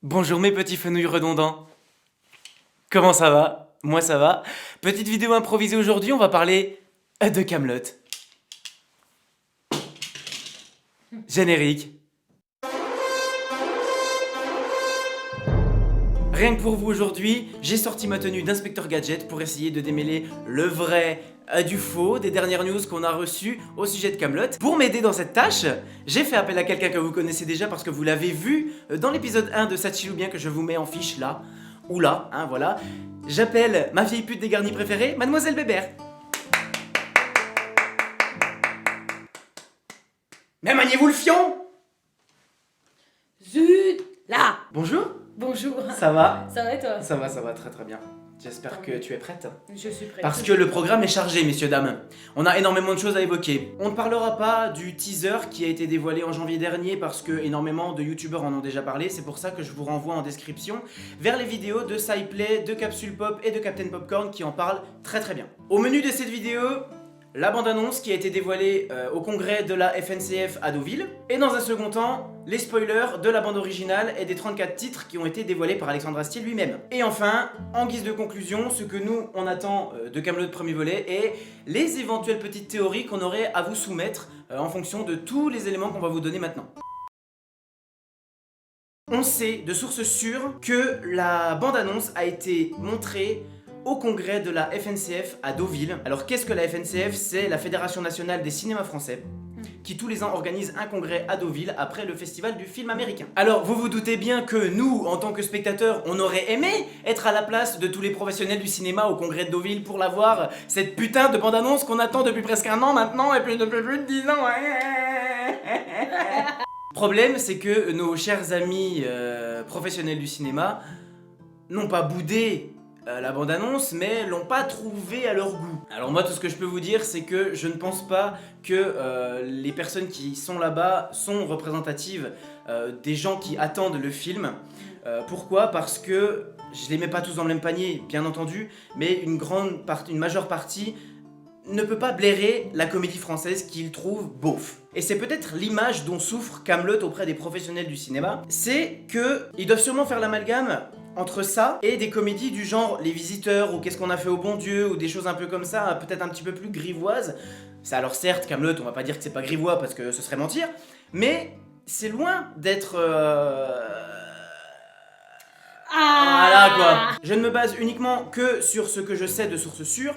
Bonjour mes petits fenouils redondants. Comment ça va? Moi ça va. Petite vidéo improvisée aujourd'hui, on va parler de Kaamelott. Générique. Rien que pour vous aujourd'hui, j'ai sorti ma tenue d'inspecteur gadget pour essayer de démêler le vrai du faux des dernières news qu'on a reçues au sujet de Kaamelott. Pour m'aider dans cette tâche, j'ai fait appel à quelqu'un que vous connaissez déjà parce que vous l'avez vu dans l'épisode 1 de Satchilou bien que je vous mets en fiche là, ou là, hein, voilà. J'appelle ma vieille pute dégarnie préférée, Mademoiselle Bébert. Mais maniez-vous le fion? Zut! Là! Bonjour, Bonjour! ça va? Ça va et toi? Ça va très très bien. J'espère que tu es prête. Je suis prête. Parce que le programme est chargé, messieurs, dames. On a énormément de choses à évoquer. On ne parlera pas du teaser qui a été dévoilé en janvier dernier parce que énormément de youtubeurs en ont déjà parlé. C'est pour ça que je vous renvoie en description vers les vidéos de SciPlay, de Capsule Pop et de Captain Popcorn qui en parlent très très bien. Au menu de cette vidéo, la bande-annonce qui a été dévoilée au congrès de la FNCF à Deauville. Et dans un second temps, les spoilers de la bande originale et des 34 titres qui ont été dévoilés par Alexandre Astier lui-même. Et enfin, en guise de conclusion, ce que nous on attend de Kaamelott premier volet et les éventuelles petites théories qu'on aurait à vous soumettre en fonction de tous les éléments qu'on va vous donner maintenant. On sait de sources sûres que la bande-annonce a été montrée au congrès de la FNCF à Deauville. Alors qu'est-ce que la FNCF? C'est la Fédération Nationale des Cinémas Français qui tous les ans organise un congrès à Deauville après le festival du film américain. Alors vous vous doutez bien que nous, en tant que spectateurs, on aurait aimé être à la place de tous les professionnels du cinéma au congrès de Deauville pour la voir, cette putain de bande-annonce qu'on attend depuis presque un an maintenant et puis depuis plus de 10 ans. Problème, c'est que nos chers amis professionnels du cinéma n'ont pas boudé la bande-annonce, mais l'ont pas trouvé à leur goût. Alors moi, tout ce que je peux vous dire, c'est que je ne pense pas que les personnes qui sont là-bas sont représentatives des gens qui attendent le film. Pourquoi? Parce que je les mets pas tous dans le même panier, bien entendu, mais une majeure partie ne peut pas blairer la comédie française qu'ils trouvent beauf. Et c'est peut-être l'image dont souffre Kaamelott auprès des professionnels du cinéma, c'est que ils doivent sûrement faire l'amalgame entre ça et des comédies du genre Les Visiteurs ou Qu'est-ce qu'on a fait au bon Dieu ou des choses un peu comme ça, peut-être un petit peu plus grivoises. Ça, alors certes, Kaamelott, on va pas dire que c'est pas grivois parce que ce serait mentir, mais c'est loin d'être voilà quoi. Je ne me base uniquement que sur ce que je sais de sources sûres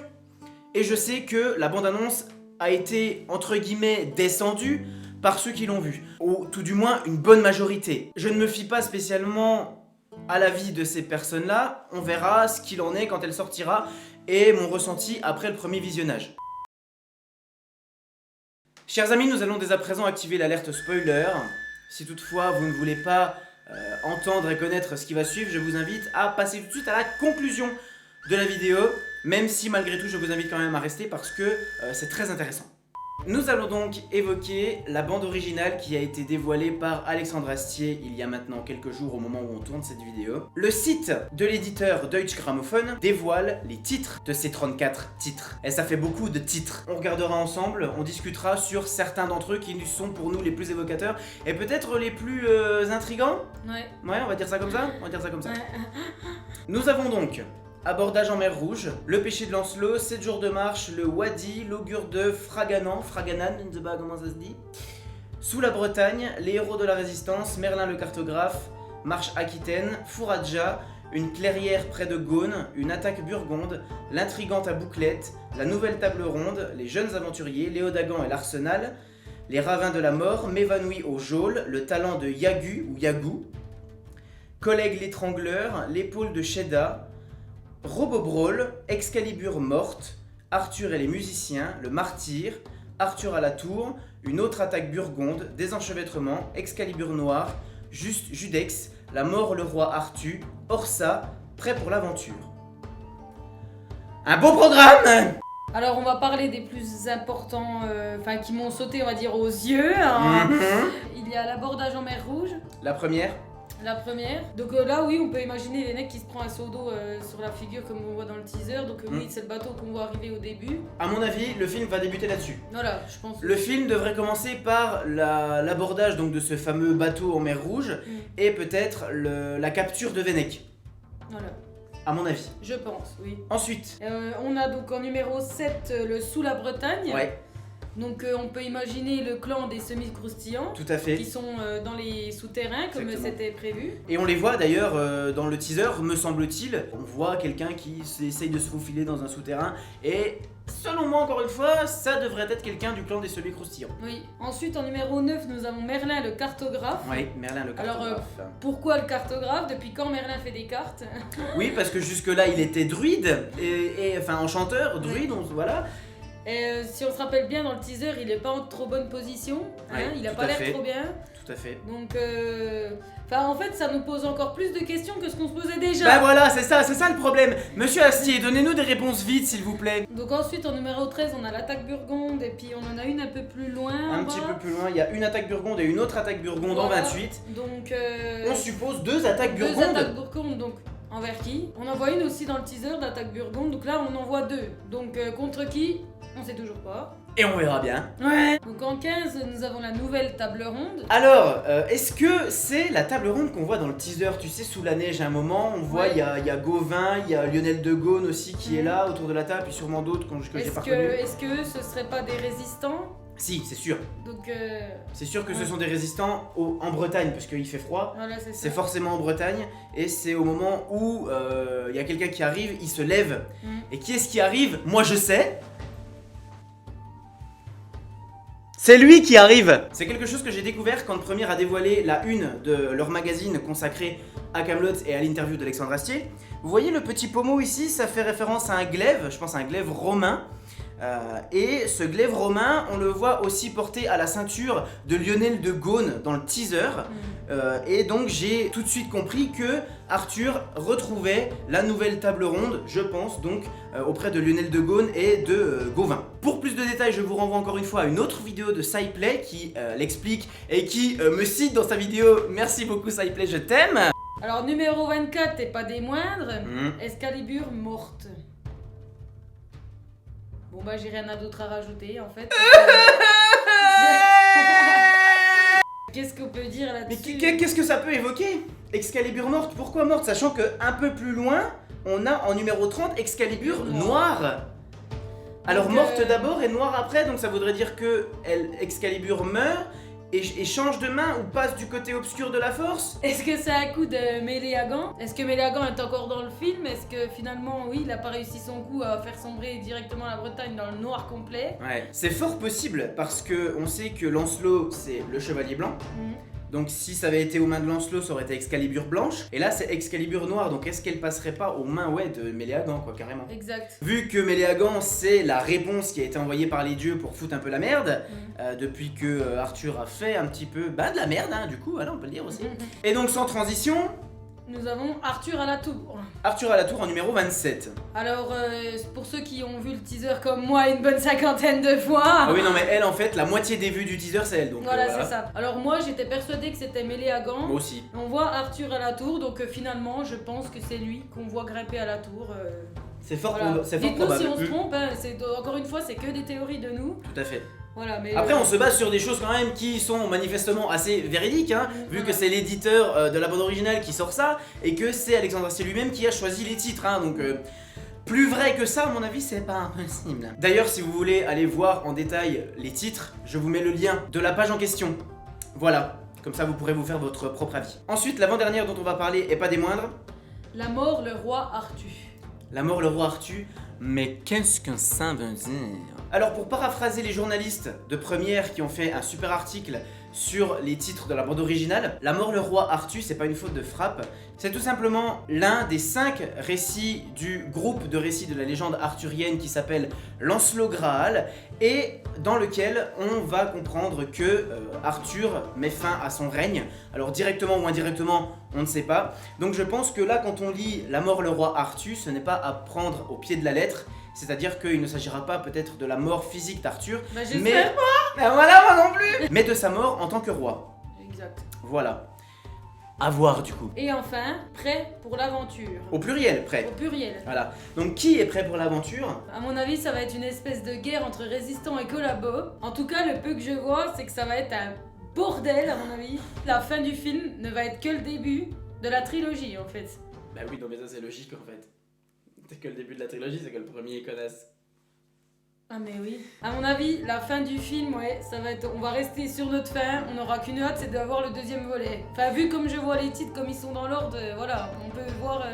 et je sais que la bande-annonce a été entre guillemets descendue par ceux qui l'ont vue, ou tout du moins une bonne majorité. Je ne me fie pas spécialement à l'avis de ces personnes-là, on verra ce qu'il en est quand elle sortira et mon ressenti après le premier visionnage. Chers amis, nous allons dès à présent activer l'alerte spoiler. Si toutefois vous ne voulez pas entendre et connaître ce qui va suivre, je vous invite à passer tout de suite à la conclusion de la vidéo, même si malgré tout je vous invite quand même à rester parce que c'est très intéressant. Nous allons donc évoquer la bande originale qui a été dévoilée par Alexandre Astier il y a maintenant quelques jours au moment où on tourne cette vidéo. Le site de l'éditeur Deutsche Grammophon dévoile les titres de ces 34 titres. Et ça fait beaucoup de titres. On regardera ensemble, on discutera sur certains d'entre eux qui sont pour nous les plus évocateurs et peut-être les plus intrigants. Ouais. Ouais, on va dire ça comme ça. On va dire ça comme ça. Ouais. Nous avons donc Abordage en mer Rouge, Le péché de Lancelot, 7 jours de marche, Le Wadi, L'augure de Fraganan, je ne sais pas comment ça se dit, Sous la Bretagne, Les héros de la résistance, Merlin le cartographe, Marche Aquitaine, Fouradja, Une clairière près de Gaune, Une attaque burgonde, L'intrigante à bouclette, La nouvelle table ronde, Les jeunes aventuriers, Léodagan et l'Arsenal, Les ravins de la mort, M'évanouis au geôle, Le talent de Yagu ou Yagou, Collègue l'étrangleur, L'épaule de Shedda, Robobrawl, Excalibur morte, Arthur et les musiciens, Le martyr, Arthur à la tour, Une autre attaque burgonde, Désenchevêtrement, Excalibur noir, Judex, La mort le roi Arthur, Orsa, Prêt pour l'aventure. Un beau programme! Alors on va parler des plus importants, qui m'ont sauté on va dire aux yeux. Hein. Il y a l'abordage en mer Rouge. La première, La première. Donc là, oui, on peut imaginer Vennec qui se prend un seau d'eau sur la figure comme on voit dans le teaser. Donc oui, c'est le bateau qu'on voit arriver au début. À mon avis, le film va débuter là-dessus. Voilà, je pense. Le film devrait commencer par l'abordage donc de ce fameux bateau en mer Rouge et peut-être la capture de Vennec. Voilà. À mon avis. Je pense, oui. Ensuite. On a donc en numéro 7 le Sous la Bretagne. Ouais. Donc on peut imaginer le clan des semis-croustillants. Tout à fait. Qui sont dans les souterrains comme c'était prévu. Et on les voit d'ailleurs dans le teaser, me semble-t-il. On voit quelqu'un qui essaye de se faufiler dans un souterrain et selon moi encore une fois, ça devrait être quelqu'un du clan des semis-croustillants. Oui. Ensuite en numéro 9 nous avons Merlin le cartographe. Oui, Merlin le cartographe. Alors pourquoi le cartographe? Depuis quand Merlin fait des cartes? Oui, parce que jusque là il était druide et enfin enchanteur, druide, oui. Voilà. Et si on se rappelle bien dans le teaser, il est pas en trop bonne position, hein, ouais, il a pas l'air trop bien. Tout à fait. Donc, en fait, ça nous pose encore plus de questions que ce qu'on se posait déjà. Bah voilà, c'est ça le problème. Monsieur Astier, donnez-nous des réponses vite, s'il vous plaît. Donc ensuite, en numéro 13, on a l'attaque Burgonde, et puis on en a une un peu plus loin. Un petit peu plus loin, il y a une attaque Burgonde et une autre attaque Burgonde en 28. Donc, on suppose deux attaques Burgonde. Deux attaques Burgonde, donc envers qui? On en voit une aussi dans le teaser d'attaque Burgonde, donc là on en voit deux. Donc contre qui? On sait toujours pas. Et on verra bien. Ouais. Donc en 15, nous avons la nouvelle table ronde. Alors, est-ce que c'est la table ronde qu'on voit dans le teaser? Tu sais, sous la neige à un moment, on voit il y a Gauvin, il y a Lionel de Gaulle aussi qui est là autour de la table, puis sûrement d'autres que j'ai pas connus. Est-ce que ce serait pas des résistants? Si, c'est sûr. Donc c'est sûr que ce sont des résistants en Bretagne, parce qu'il fait froid. Voilà, c'est forcément en Bretagne, et c'est au moment où il y a quelqu'un qui arrive, il se lève. Et qui est-ce qui arrive? Moi je sais. C'est lui qui arrive. C'est quelque chose que j'ai découvert quand Première a dévoilé la une de leur magazine consacré à Kaamelott et à l'interview d'Alexandre Astier. Vous voyez le petit pommeau ici, ça fait référence à un glaive, je pense à un glaive romain. Et ce glaive romain, on le voit aussi porté à la ceinture de Lionel de Gaulle dans le teaser. Et donc j'ai tout de suite compris que Arthur retrouvait la nouvelle table ronde, je pense, donc auprès de Lionel de Gaulle et de Gauvin. Pour plus de détails, je vous renvoie encore une fois à une autre vidéo de SciPlay qui l'explique et qui me cite dans sa vidéo. Merci beaucoup SciPlay, je t'aime. Alors numéro 24 et pas des moindres, Excalibur morte. Bon bah j'ai rien d'autre à rajouter en fait. Qu'est-ce qu'on peut dire là-dessus? Mais qu'est-ce que ça peut évoquer? Excalibur morte, pourquoi morte? Sachant que un peu plus loin, on a en numéro 30 Excalibur noire. Alors morte d'abord et noire après, donc ça voudrait dire que Excalibur meurt et change de main ou passe du côté obscur de la force. Est-ce que c'est un coup de Méléagan? Est-ce que Méléagan est encore dans le film? Est-ce que finalement, oui, il a pas réussi son coup à faire sombrer directement la Bretagne dans le noir complet? Ouais, c'est fort possible parce que on sait que Lancelot c'est le chevalier blanc. Donc si ça avait été aux mains de Lancelot, ça aurait été Excalibur blanche. Et là, c'est Excalibur noire. Donc est-ce qu'elle passerait pas aux mains de Méléagan, quoi, carrément? Exact. Vu que Méléagan, c'est la réponse qui a été envoyée par les dieux pour foutre un peu la merde, depuis que Arthur a fait un petit peu de la merde, hein, du coup, voilà, on peut le dire aussi. Et donc sans transition, nous avons Arthur à la tour. Arthur à la tour en numéro 27. Alors, pour ceux qui ont vu le teaser comme moi une bonne cinquantaine de fois... Ah oui, non mais elle, en fait, la moitié des vues du teaser, c'est elle, donc voilà, c'est ça. Alors moi, j'étais persuadée que c'était Méléagan. Moi aussi. On voit Arthur à la tour, donc finalement, je pense que c'est lui qu'on voit grimper à la tour. C'est fort, voilà. c'est fort Dites-nous probable. si on se trompe, hein, encore une fois, c'est que des théories de nous. Tout à fait. Voilà, mais après, on se base sur des choses quand même qui sont manifestement assez véridiques, hein, vu que c'est l'éditeur de la bande originale qui sort ça, et que c'est Alexandre Astier lui-même qui a choisi les titres, hein, donc plus vrai que ça, à mon avis, c'est pas impossible. D'ailleurs, si vous voulez aller voir en détail les titres, je vous mets le lien de la page en question. Voilà, comme ça vous pourrez vous faire votre propre avis. Ensuite, l'avant-dernière dont on va parler, et pas des moindres. La mort, le roi Arthur. La mort, le roi Arthur. Mais qu'est-ce qu'un saint veut dire? Alors pour paraphraser les journalistes de Première qui ont fait un super article sur les titres de la bande originale, La mort le roi Arthur, c'est pas une faute de frappe, c'est tout simplement l'un des 5 récits du groupe de récits de la légende arthurienne qui s'appelle Lancelot Graal, et dans lequel on va comprendre que Arthur met fin à son règne. Alors directement ou indirectement, on ne sait pas. Donc je pense que là, quand on lit La mort le roi Arthur, ce n'est pas à prendre au pied de la lettre. C'est-à-dire qu'il ne s'agira pas peut-être de la mort physique d'Arthur, bah, mais voilà, moi non plus, mais de sa mort en tant que roi. Exact. Voilà. À voir du coup. Et enfin, prêt pour l'aventure. Au pluriel, prêt. Au pluriel. Voilà. Donc qui est prêt pour l'aventure? À mon avis, ça va être une espèce de guerre entre résistants et collabos. En tout cas, le peu que je vois, c'est que ça va être un bordel, à mon avis. La fin du film ne va être que le début de la trilogie, en fait. Bah oui, non mais ça c'est logique en fait. C'est que le début de la trilogie, c'est que le premier est connasse. Ah mais oui. À mon avis, la fin du film, ouais, ça va être... On va rester sur notre fin, on n'aura qu'une hâte, c'est d'avoir le deuxième volet. Enfin, vu comme je vois les titres, comme ils sont dans l'ordre, voilà, on peut voir...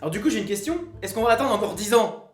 Alors du coup, j'ai une question. Est-ce qu'on va attendre encore 10 ans?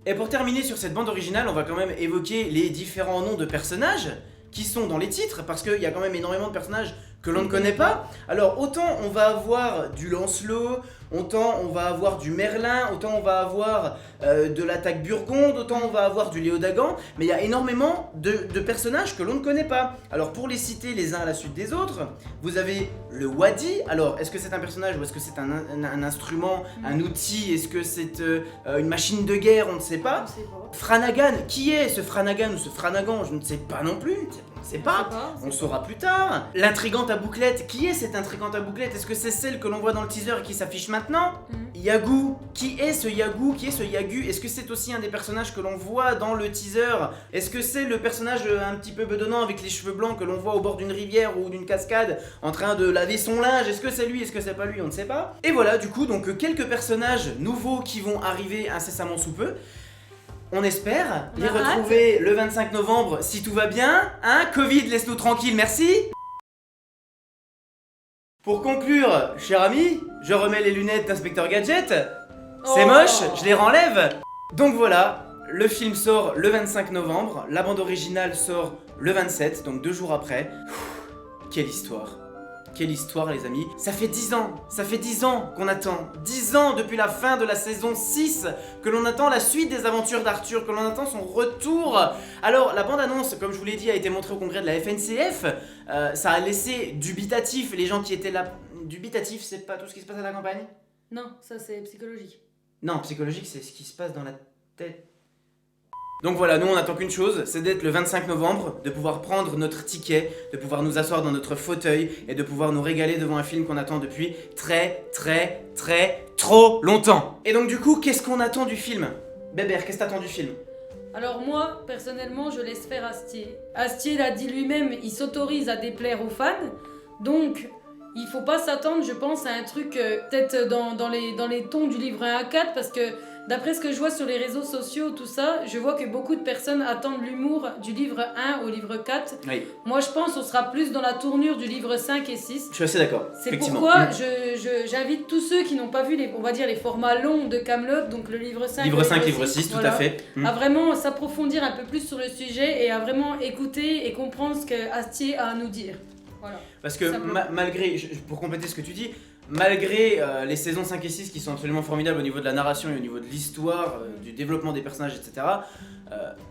Et pour terminer sur cette bande originale, on va quand même évoquer les différents noms de personnages qui sont dans les titres, parce qu'il y a quand même énormément de personnages que l'on ne connaît pas. Alors autant on va avoir du Lancelot, autant on va avoir du Merlin, autant on va avoir de l'attaque Burgonde, autant on va avoir du Léodagan, mais il y a énormément de personnages que l'on ne connaît pas. Alors pour les citer les uns à la suite des autres, vous avez le Wadi. Alors est-ce que c'est un personnage ou est-ce que c'est un instrument, un outil, est-ce que c'est une machine de guerre, on ne sait pas. On sait pas. Franagan, qui est ce Franagan ou ce Franagan? Je ne sais pas non plus, on ne sait pas. On saura plus tard. L'intrigante à bouclette, qui est cette intrigante à bouclette? Est-ce que c'est celle que l'on voit dans le teaser et qui s'affiche maintenant? Yagou, qui est ce Yagou? Qui est ce Yagu? Est-ce que c'est aussi un des personnages que l'on voit dans le teaser? Est-ce que c'est le personnage un petit peu bedonnant avec les cheveux blancs que l'on voit au bord d'une rivière ou d'une cascade en train de laver son linge? Est-ce que c'est lui? Est-ce que c'est pas lui? On ne sait pas. Et voilà, du coup, donc quelques personnages nouveaux qui vont arriver incessamment sous peu. On espère les retrouver le 25 novembre si tout va bien. Hein, Covid, laisse-nous tranquille, merci. Pour conclure, cher ami, je remets les lunettes d'Inspecteur Gadget. C'est moche, je les renlève. Donc voilà, le film sort le 25 novembre, la bande originale sort le 27, donc 2 jours après. Quelle histoire. Quelle histoire les amis. Ça fait 10 ans qu'on attend. 10 ans depuis la fin de la saison 6 que l'on attend la suite des aventures d'Arthur, que l'on attend son retour. Alors la bande-annonce, comme je vous l'ai dit, a été montrée au congrès de la FNCF. Ça a laissé dubitatif les gens qui étaient là. Dubitatif, c'est pas tout ce qui se passe à la campagne? Non, ça c'est psychologique. Non, psychologique, c'est ce qui se passe dans la tête. Donc voilà, nous on attend qu'une chose, c'est d'être le 25 novembre, de pouvoir prendre notre ticket, de pouvoir nous asseoir dans notre fauteuil et de pouvoir nous régaler devant un film qu'on attend depuis trop longtemps. Et donc du coup, qu'est-ce qu'on attend du film? Bébert, qu'est-ce que t'attends du film? Alors moi, personnellement, je laisse faire Astier. Astier l'a dit lui-même, il s'autorise à déplaire aux fans, donc il faut pas s'attendre, je pense, à un truc peut-être dans les tons du livre 1 à 4, parce que d'après ce que je vois sur les réseaux sociaux, tout ça, je vois que beaucoup de personnes attendent l'humour du livre 1 au livre 4. Oui. Moi, je pense qu'on sera plus dans la tournure du livre 5 et 6. Je suis assez d'accord. C'est pourquoi j'invite tous ceux qui n'ont pas vu on va dire les formats longs de Kaamelott, donc le livre 5, livre 5, livre 6, voilà, tout à fait. à vraiment s'approfondir un peu plus sur le sujet et à vraiment écouter et comprendre ce que Astier a à nous dire. Voilà. Parce que malgré, pour compléter ce que tu dis, malgré les saisons 5 et 6 qui sont absolument formidables au niveau de la narration et au niveau de l'histoire, du développement des personnages, etc.,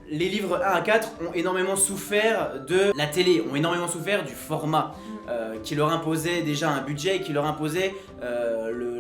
les livres 1 à 4 ont énormément souffert de la télé, ont énormément souffert du format qui leur imposait déjà un budget, qui leur imposait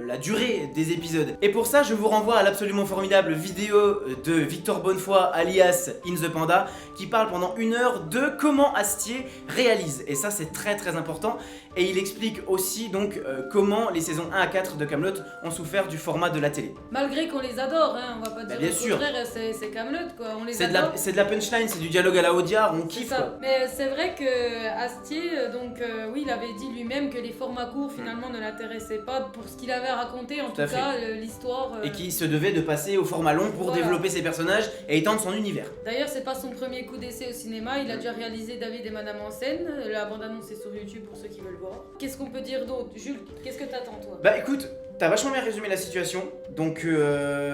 la durée des épisodes. Et pour ça, je vous renvoie à l'absolument formidable vidéo de Victor Bonnefoy, alias In The Panda, qui parle pendant 1 heure de comment Astier réalise. Et ça, c'est très important. Et il explique aussi donc comment les saisons 1 à 4 de Kaamelott ont souffert du format de la télé. Malgré qu'on les adore, hein, on va pas dire bien le sûr. contraire, c'est Kaamelott quoi, on les adore. C'est de la punchline, c'est du dialogue à la Audiard, on kiffe quoi. Mais c'est vrai que Astier, donc oui, il avait dit lui-même que les formats courts finalement ne l'intéressaient pas pour ce qu'il avait à raconter, en tout cas l'histoire. Et qui se devait de passer au format long pour développer ses personnages et étendre son univers. D'ailleurs, c'est pas son premier coup d'essai au cinéma, il a déjà réalisé David et Madame en scène, la bande-annonce est sur YouTube pour ceux qui veulent voir. Qu'est-ce qu'on peut dire d'autre? Jules, qu'est-ce que t'attends toi? Bah écoute, t'as vachement bien résumé la situation, donc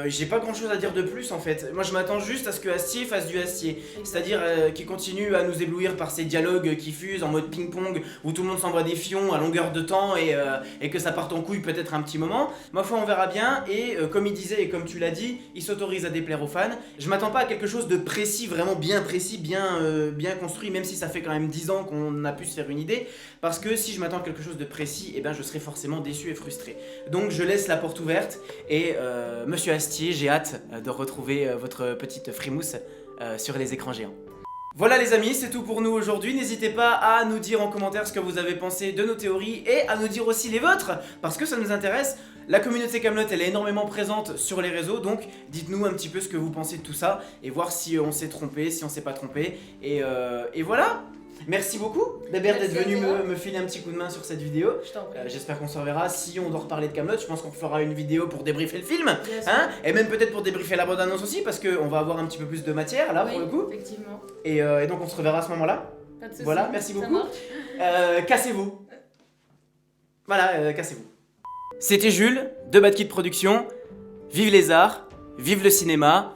j'ai pas grand chose à dire de plus en fait. Moi je m'attends juste à ce que Astier fasse du Astier, c'est-à-dire qu'il continue à nous éblouir par ses dialogues qui fusent en mode ping-pong où tout le monde s'envoie des fions à longueur de temps et que ça parte en couille peut-être un petit moment. Ma foi on verra bien et comme il disait et comme tu l'as dit, il s'autorise à déplaire aux fans. Je m'attends pas à quelque chose de précis, vraiment bien précis, bien construit, même si ça fait quand même 10 ans qu'on a pu se faire une idée, parce que si je m'attends à quelque chose de précis, eh ben je serai forcément déçu et frustré. Donc je laisse la porte ouverte et Monsieur Astier, j'ai hâte de retrouver votre petite frimousse sur les écrans géants. Voilà les amis, c'est tout pour nous aujourd'hui. N'hésitez pas à nous dire en commentaire ce que vous avez pensé de nos théories et à nous dire aussi les vôtres, parce que ça nous intéresse. La communauté Kaamelott, elle est énormément présente sur les réseaux, donc dites-nous un petit peu ce que vous pensez de tout ça et voir si on s'est trompé, si on s'est pas trompé. Et voilà. Merci beaucoup Bébert d'être venu me filer un petit coup de main sur cette vidéo. Je t'en prie. J'espère qu'on se reverra. Si on doit reparler de Kaamelott, je pense qu'on fera une vidéo pour débriefer le film, Bien sûr. hein, et même peut-être pour débriefer la bande-annonce aussi, parce qu'on va avoir un petit peu plus de matière là Oui, pour le coup. effectivement. Et donc on se reverra à ce moment-là. Pas de soucis. Voilà, merci Ça beaucoup. marche. Cassez-vous. Voilà, cassez-vous. C'était Jules, de Bad Kid Productions. Vive les arts, vive le cinéma,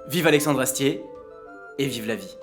vive Alexandre Astier, et vive la vie.